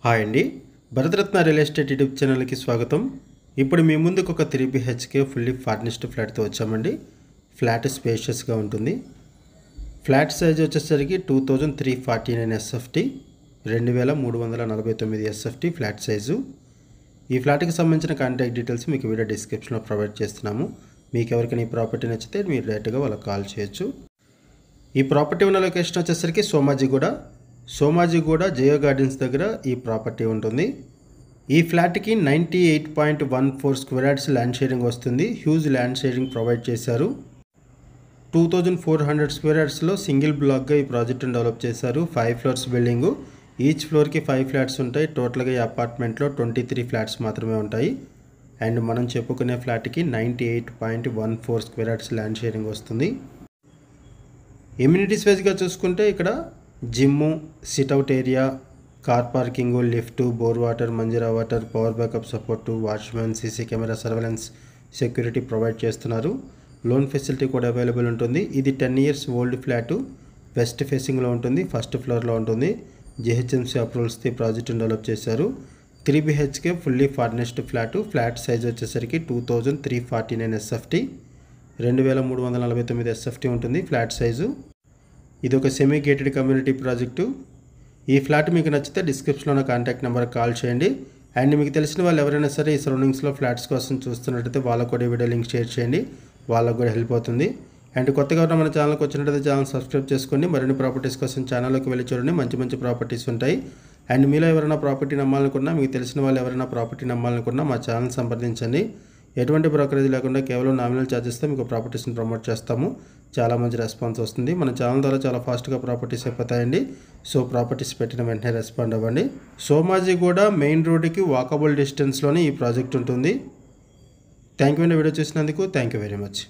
Hi అండి, Bharat Ratna real estate YouTube ఛానల్కి స్వాగతం. ఇప్పుడు మీ ముందుకు ఒక 3 BHK ఫుల్లీ ఫర్నిష్డ్ ఫ్లాట్తో వచ్చామండి. ఫ్లాట్ స్పేషియస్గా ఉంటుంది. ఫ్లాట్ సైజ్ వచ్చేసరికి 2349 SFT, 2349 SFT ఫ్లాట్ సైజు. ఈ ఫ్లాట్కి సంబంధించిన కాంటాక్ట్ డీటెయిల్స్ మీకు వీడియో డిస్క్రిప్షన్లో ప్రొవైడ్ చేస్తున్నాము. మీకు ఎవరికైనా ఈ ప్రాపర్టీ నచ్చితే మీరు డైరెక్ట్గా వాళ్ళకి కాల్ చేయొచ్చు. ఈ ప్రాపర్టీ ఉన్న లొకేషన్ వచ్చేసరికి సోమాజిగూడ జియో గార్డెన్స్ దగ్గర ఈ ప్రాపర్టీ ఉంటుంది. ఈ ఫ్లాట్కి 98.14 స్క్వేర్ యార్డ్స్ ల్యాండ్ షేరింగ్ వస్తుంది. హ్యూజ్ ల్యాండ్ షేరింగ్ ప్రొవైడ్ చేశారు. 2400 స్క్వేర్ యార్డ్స్లో సింగిల్ బ్లాక్గా ఈ ప్రాజెక్టును డెవలప్ చేశారు. 5 ఫ్లోర్స్ బిల్డింగు. ఈచ్ ఫ్లోర్కి 5 ఫ్లాట్స్ ఉంటాయి. టోటల్గా ఈ అపార్ట్మెంట్లో 23 ఫ్లాట్స్ మాత్రమే ఉంటాయి. అండ్ మనం చెప్పుకునే ఫ్లాట్కి 98.14 స్క్వేర్ యార్డ్స్ ల్యాండ్ షేరింగ్ వస్తుంది. ఎమ్యూనిటీస్ వైజ్గా చూసుకుంటే ఇక్కడ gym, sit out area, car parking, lift, bore water, Manjeera water, power backup support, watchmen, CC camera surveillance, security provide చేస్తున్నారు. లోన్ ఫెసిలిటీ కూడా అవైలబుల్ ఉంటుంది. ఇది 10 years ఓల్డ్ ఫ్లాటు. వెస్ట్ ఫేసింగ్లో ఉంటుంది. ఫస్ట్ ఫ్లోర్లో ఉంటుంది. GHMC అప్రూవల్స్తో ఈ ప్రాజెక్టును డెవలప్ చేశారు. 3 BHK fully furnished flat. Flat size వచ్చేసరికి 2349 SFT, 2349 SFT ఉంటుంది ఫ్లాట్ సైజు. ఇది ఒక సెమీ గేటెడ్ కమ్యూనిటీ ప్రాజెక్టు. ఈ ఫ్లాట్ మీకు నచ్చితే డిస్క్రిప్షన్లో ఉన్న కాంటాక్ట్ నెంబర్కి కాల్ చేయండి. అండ్ మీకు తెలిసిన వాళ్ళు ఎవరైనా సరే ఈ సరౌండింగ్స్లో ఫ్లాట్స్ కోసం చూస్తున్నట్టయితే వాళ్ళకు కూడా వీడియో లింక్ షేర్ చేయండి. వాళ్ళకు కూడా హెల్ప్ అవుతుంది. అండ్ కొత్తగా ఉన్న మన ఛానల్కి వచ్చినట్టయితే ఛానల్ సబ్స్క్రైబ్ చేసుకోండి. మరిన్ని ప్రాపర్టీస్ కోసం ఛానల్లోకి వెళ్ళి చూడండి. మంచి ప్రాపర్టీస్ ఉంటాయి. అండ్ మీలో ఎవరైనా ప్రాపర్టీ నమ్మాలనుకున్నా, మీకు తెలిసిన వాళ్ళు ఎవరైనా ప్రాపర్టీ నమ్మాలనుకున్నా మా ఛానల్ సంప్రదించండి. ఎటువంటి బ్రోకరేజ్ లేకుండా కేవలం నామినల్ ఛార్జెస్తో మీకు ప్రాపర్టీస్ని ప్రమోట్ చేస్తాము. చాలా మంచి రెస్పాన్స్ వస్తుంది. మన ఛానల్ ద్వారా చాలా ఫాస్ట్గా ప్రాపర్టీస్ అయిపోతాయండి. సో ప్రాపర్టీస్ పెట్టిన వెంటనే రెస్పాండ్ అవ్వండి. సోమాజిగూడ మెయిన్ రోడ్డుకి వాకబుల్ డిస్టెన్స్లోనే ఈ ప్రాజెక్ట్ ఉంటుంది. థ్యాంక్ యూ అండి వీడియో చూసినందుకు. Thank you very much.